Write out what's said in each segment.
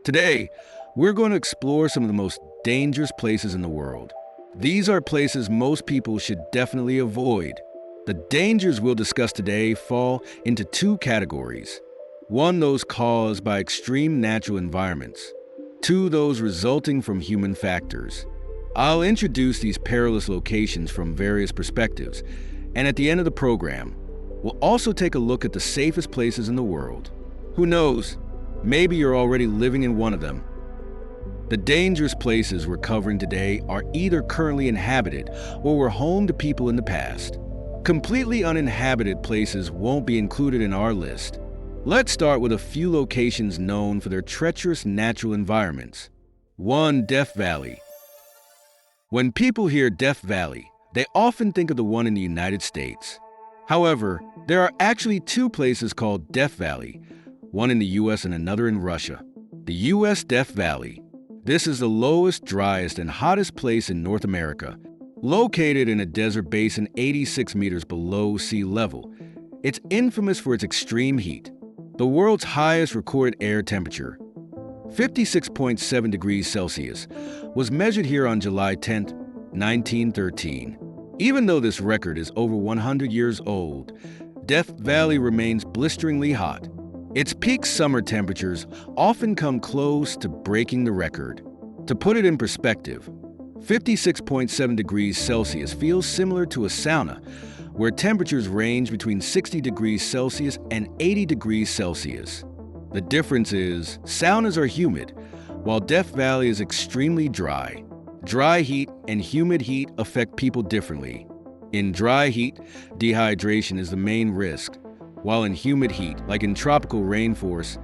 Today, we're going to explore some of the most dangerous places in the world. These are places most people should definitely avoid. The dangers we'll discuss today fall into two categories. One, those caused by extreme natural environments. Two, those resulting from human factors. I'll introduce these perilous locations from various perspectives, and at the end of the program, we'll also take a look at the safest places in the world. Who knows? Maybe you're already living in one of them. The dangerous places we're covering today are either currently inhabited or were home to people in the past. Completely uninhabited places won't be included in our list. Let's start with a few locations known for their treacherous natural environments. 1. Death Valley. When people hear Death Valley, they often think of the one in the United States. However, there are actually two places called Death Valley, one in the US and another in Russia. The US Death Valley. This is the lowest, driest, and hottest place in North America. Located in a desert basin 86 meters below sea level, it's infamous for its extreme heat. The world's highest recorded air temperature, 56.7 degrees Celsius, was measured here on July 10, 1913. Even though this record is over 100 years old, Death Valley remains blisteringly hot. Its peak summer temperatures often come close to breaking the record. To put it in perspective, 56.7 degrees Celsius feels similar to a sauna, where temperatures range between 60 degrees Celsius and 80 degrees Celsius. The difference is, saunas are humid, while Death Valley is extremely dry. Dry heat and humid heat affect people differently. In dry heat, dehydration is the main risk, while in humid heat, like in tropical rainforests,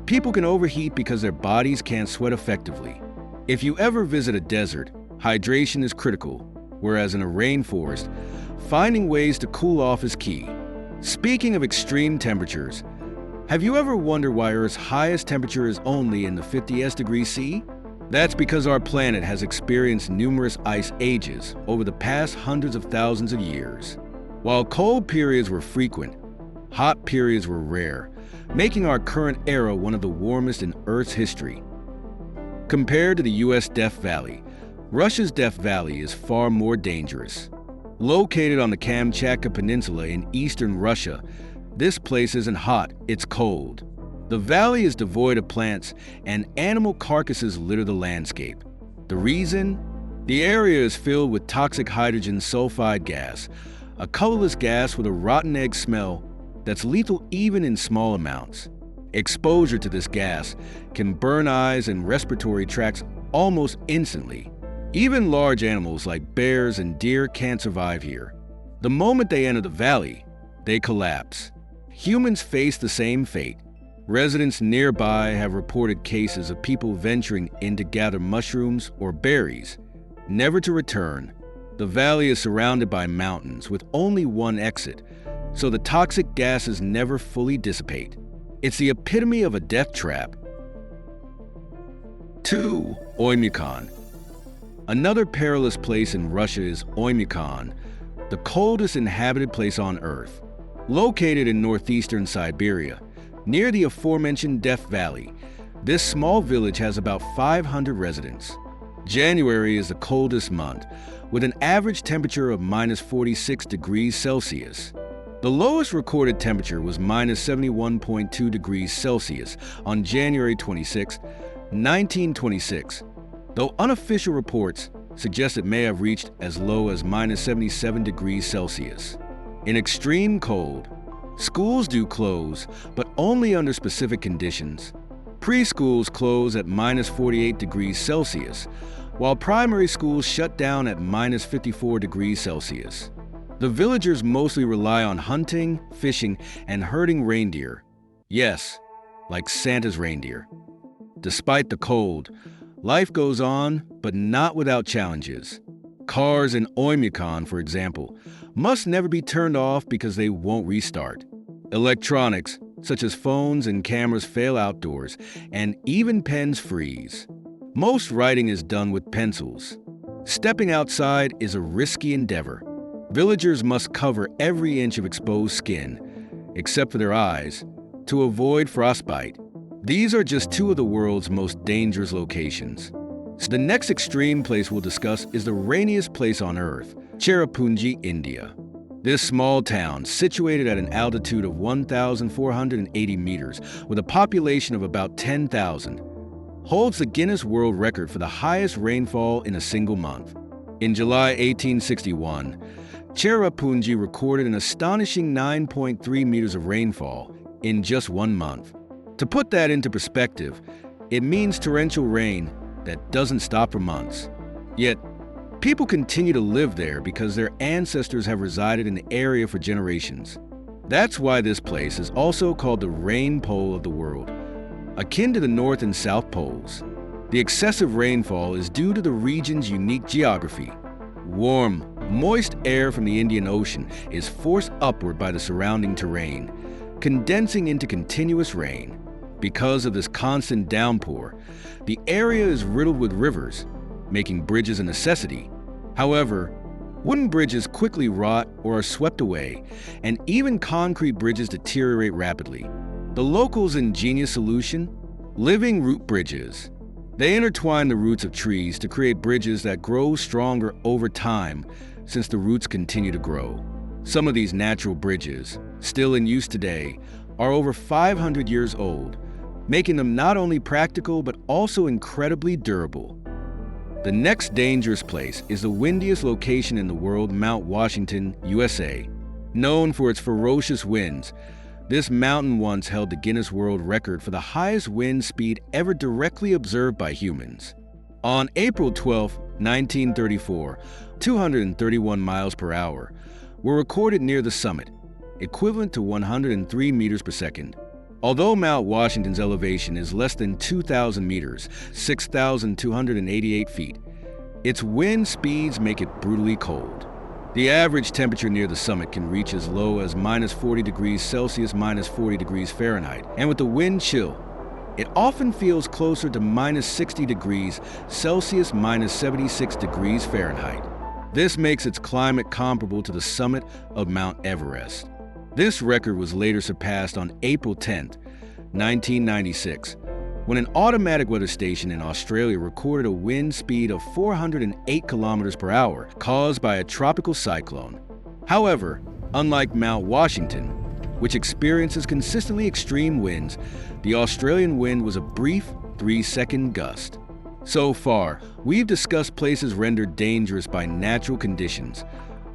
people can overheat because their bodies can't sweat effectively. If you ever visit a desert, hydration is critical, whereas in a rainforest, finding ways to cool off is key. Speaking of extreme temperatures, have you ever wondered why Earth's highest temperature is only in the 50th degree C? That's because our planet has experienced numerous ice ages over the past hundreds of thousands of years. While cold periods were frequent, hot periods were rare, making our current era one of the warmest in Earth's history. Compared to the US Death Valley, Russia's Death Valley is far more dangerous. Located on the Kamchatka Peninsula in eastern Russia, this place isn't hot, it's cold. The valley is devoid of plants, and animal carcasses litter the landscape. The reason? The area is filled with toxic hydrogen sulfide gas, a colorless gas with a rotten egg smell that's lethal even in small amounts. Exposure to this gas can burn eyes and respiratory tracts almost instantly. Even large animals like bears and deer can't survive here. The moment they enter the valley, they collapse. Humans face the same fate. Residents nearby have reported cases of people venturing in to gather mushrooms or berries, never to return. The valley is surrounded by mountains with only one exit, so the toxic gases never fully dissipate. It's the epitome of a death trap. 2. Oymyakon. Another perilous place in Russia is Oymyakon, the coldest inhabited place on Earth. Located in northeastern Siberia, near the aforementioned Death Valley, this small village has about 500 residents. January is the coldest month, with an average temperature of minus 46 degrees Celsius. The lowest recorded temperature was minus 71.2 degrees Celsius on January 26, 1926, though unofficial reports suggest it may have reached as low as minus 77 degrees Celsius. In extreme cold, schools do close, but only under specific conditions. Preschools close at minus 48 degrees Celsius, while primary schools shut down at minus 54 degrees Celsius. The villagers mostly rely on hunting, fishing, and herding reindeer. Yes, like Santa's reindeer. Despite the cold, life goes on, but not without challenges. Cars in Oymyakon, for example, must never be turned off because they won't restart. Electronics, such as phones and cameras, fail outdoors, and even pens freeze. Most writing is done with pencils. Stepping outside is a risky endeavor. Villagers must cover every inch of exposed skin, except for their eyes, to avoid frostbite. These are just two of the world's most dangerous locations. The next extreme place we'll discuss is the rainiest place on Earth, Cherrapunji, India. This small town, situated at an altitude of 1,480 meters with a population of about 10,000, holds the Guinness World Record for the highest rainfall in a single month. In July 1861, Cherrapunji recorded an astonishing 9.3 meters of rainfall in just 1 month. To put that into perspective, it means torrential rain that doesn't stop for months. Yet, people continue to live there because their ancestors have resided in the area for generations. That's why this place is also called the rain pole of the world, akin to the North and South poles. The excessive rainfall is due to the region's unique geography. Warm, moist air from the Indian Ocean is forced upward by the surrounding terrain, condensing into continuous rain. Because of this constant downpour, the area is riddled with rivers, making bridges a necessity. However, wooden bridges quickly rot or are swept away, and even concrete bridges deteriorate rapidly. The locals' ingenious solution? Living root bridges. They intertwine the roots of trees to create bridges that grow stronger over time since the roots continue to grow. Some of these natural bridges, still in use today, are over 500 years old, making them not only practical but also incredibly durable. The next dangerous place is the windiest location in the world, Mount Washington, USA. Known for its ferocious winds, this mountain once held the Guinness World Record for the highest wind speed ever directly observed by humans. On April 12, 1934, 231 miles per hour were recorded near the summit, equivalent to 103 meters per second. Although Mount Washington's elevation is less than 2,000 meters, 6,288 feet, its wind speeds make it brutally cold. The average temperature near the summit can reach as low as -40 degrees Celsius, -40 degrees Fahrenheit, and with the wind chill, it often feels closer to -60 degrees Celsius, -76 degrees Fahrenheit. This makes its climate comparable to the summit of Mount Everest. This record was later surpassed on April 10, 1996, when an automatic weather station in Australia recorded a wind speed of 408 kilometers per hour caused by a tropical cyclone. However, unlike Mount Washington, which experiences consistently extreme winds, the Australian wind was a brief 3-second gust. So far, we've discussed places rendered dangerous by natural conditions,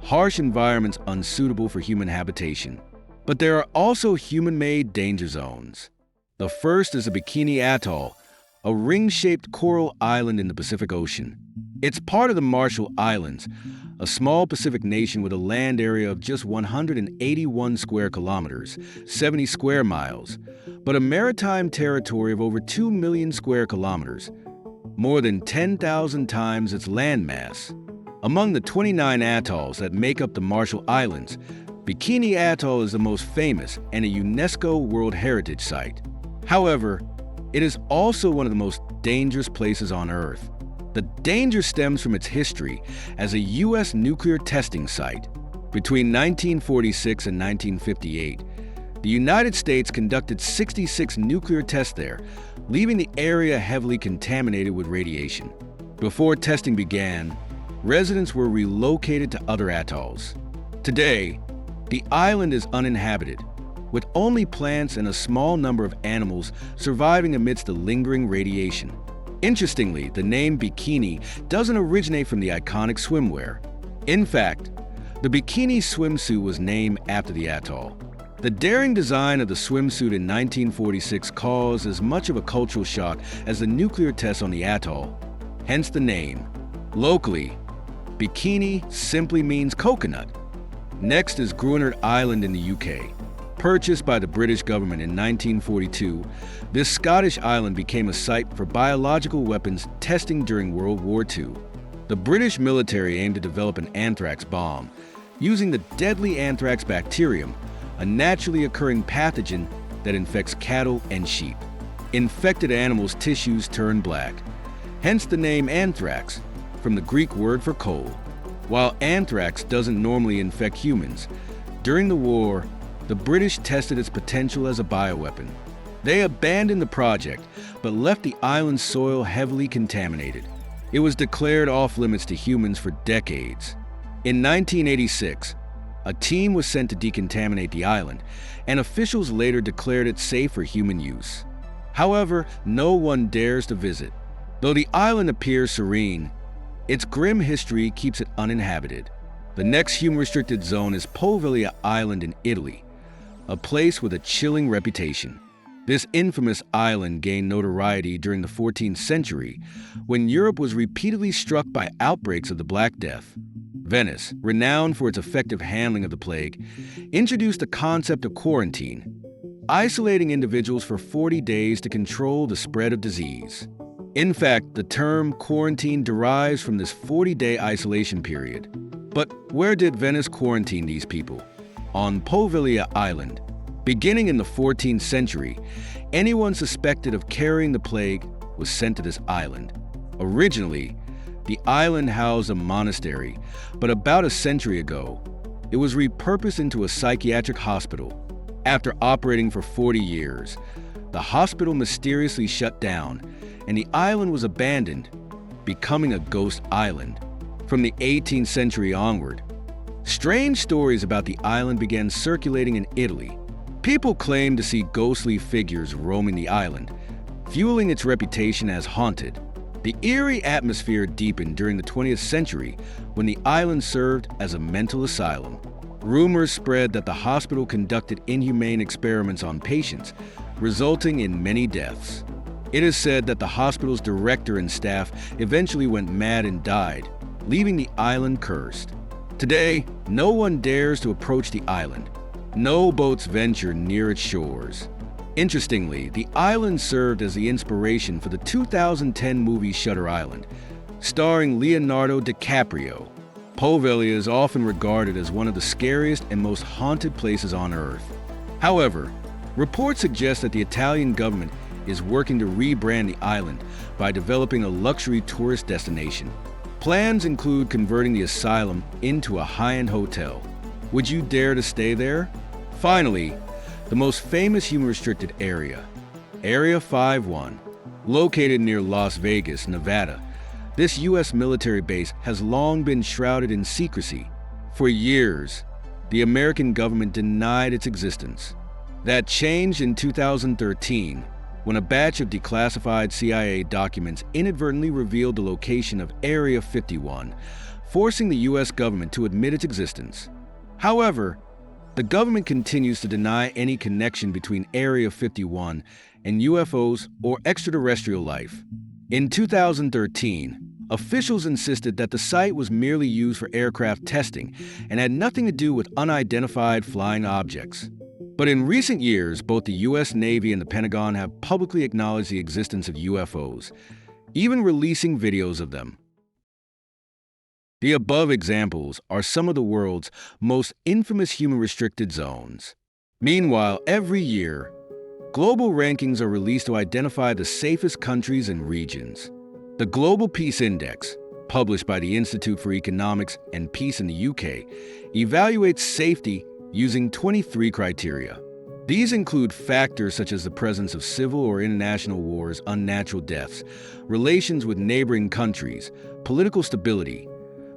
harsh environments unsuitable for human habitation. But there are also human-made danger zones. The first is the Bikini Atoll, a ring-shaped coral island in the Pacific Ocean. It's part of the Marshall Islands, a small Pacific nation with a land area of just 181 square kilometers, 70 square miles, but a maritime territory of over 2 million square kilometers, more than 10,000 times its landmass. Among the 29 atolls that make up the Marshall Islands, Bikini Atoll is the most famous and a UNESCO World Heritage Site. However, it is also one of the most dangerous places on Earth. The danger stems from its history as a U.S. nuclear testing site. Between 1946 and 1958, the United States conducted 66 nuclear tests there, leaving the area heavily contaminated with radiation. Before testing began, residents were relocated to other atolls. Today, the island is uninhabited, with only plants and a small number of animals surviving amidst the lingering radiation. Interestingly, the name bikini doesn't originate from the iconic swimwear. In fact, the bikini swimsuit was named after the atoll. The daring design of the swimsuit in 1946 caused as much of a cultural shock as the nuclear tests on the atoll, hence the name. Locally, bikini simply means coconut. Next is Gruinard Island in the UK. Purchased by the British government in 1942, this Scottish island became a site for biological weapons testing during World War II. The British military aimed to develop an anthrax bomb, using the deadly anthrax bacterium, a naturally occurring pathogen that infects cattle and sheep. Infected animals' tissues turn black, hence the name anthrax, from the Greek word for coal. While anthrax doesn't normally infect humans, during the war, the British tested its potential as a bioweapon. They abandoned the project, but left the island's soil heavily contaminated. It was declared off-limits to humans for decades. In 1986, a team was sent to decontaminate the island, and officials later declared it safe for human use. However, no one dares to visit. Though the island appears serene, its grim history keeps it uninhabited. The next human-restricted zone is Poveglia Island in Italy, a place with a chilling reputation. This infamous island gained notoriety during the 14th century when Europe was repeatedly struck by outbreaks of the Black Death. Venice, renowned for its effective handling of the plague, introduced the concept of quarantine, isolating individuals for 40 days to control the spread of disease. In fact, the term quarantine derives from this 40-day isolation period. But where did Venice quarantine these people? On Poveglia Island. Beginning in the 14th century, anyone suspected of carrying the plague was sent to this island. Originally, the island housed a monastery, but about a century ago, it was repurposed into a psychiatric hospital. After operating for 40 years, the hospital mysteriously shut down, and the island was abandoned, becoming a ghost island. From the 18th century onward, strange stories about the island began circulating in Italy. People claimed to see ghostly figures roaming the island, fueling its reputation as haunted. The eerie atmosphere deepened during the 20th century when the island served as a mental asylum. Rumors spread that the hospital conducted inhumane experiments on patients, resulting in many deaths. It is said that the hospital's director and staff eventually went mad and died, leaving the island cursed. Today, no one dares to approach the island. No boats venture near its shores. Interestingly, the island served as the inspiration for the 2010 movie Shutter Island, starring Leonardo DiCaprio. Poveglia is often regarded as one of the scariest and most haunted places on Earth. However, reports suggest that the Italian government is working to rebrand the island by developing a luxury tourist destination. Plans include converting the asylum into a high-end hotel. Would you dare to stay there? Finally, the most famous human-restricted area, Area 51, located near Las Vegas, Nevada. This U.S. military base has long been shrouded in secrecy. For years, the American government denied its existence. That changed in 2013 when a batch of declassified CIA documents inadvertently revealed the location of Area 51, forcing the U.S. government to admit its existence. However, the government continues to deny any connection between Area 51 and UFOs or extraterrestrial life. In 2013, officials insisted that the site was merely used for aircraft testing and had nothing to do with unidentified flying objects. But in recent years, both the U.S. Navy and the Pentagon have publicly acknowledged the existence of UFOs, even releasing videos of them. The above examples are some of the world's most infamous human-restricted zones. Meanwhile, every year, global rankings are released to identify the safest countries and regions. The Global Peace Index, published by the Institute for Economics and Peace in the UK, evaluates safety using 23 criteria. These include factors such as the presence of civil or international wars, unnatural deaths, relations with neighboring countries, political stability,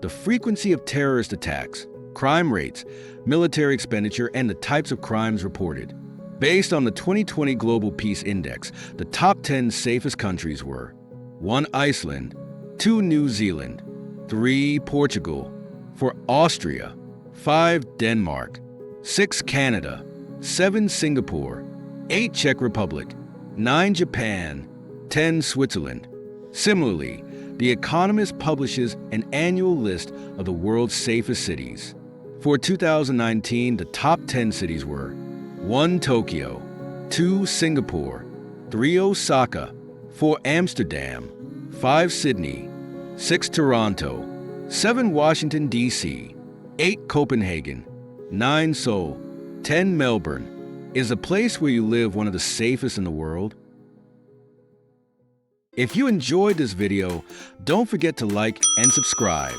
the frequency of terrorist attacks, crime rates, military expenditure, and the types of crimes reported. Based on the 2020 Global Peace Index, the top 10 safest countries were 1. Iceland, 2. New Zealand, 3. Portugal, 4. Austria, 5. Denmark, 6. Canada, 7. Singapore, 8. Czech Republic, 9. Japan, 10. Switzerland. Similarly, The Economist publishes an annual list of the world's safest cities. For 2019, the top 10 cities were 1. Tokyo, 2. Singapore, 3. Osaka, 4. Amsterdam, 5. Sydney, 6. Toronto, 7. Washington, D.C., 8. Copenhagen, 9. Seoul, 10. Melbourne. Is a place where you live one of the safest in the world? If you enjoyed this video, don't forget to like and subscribe.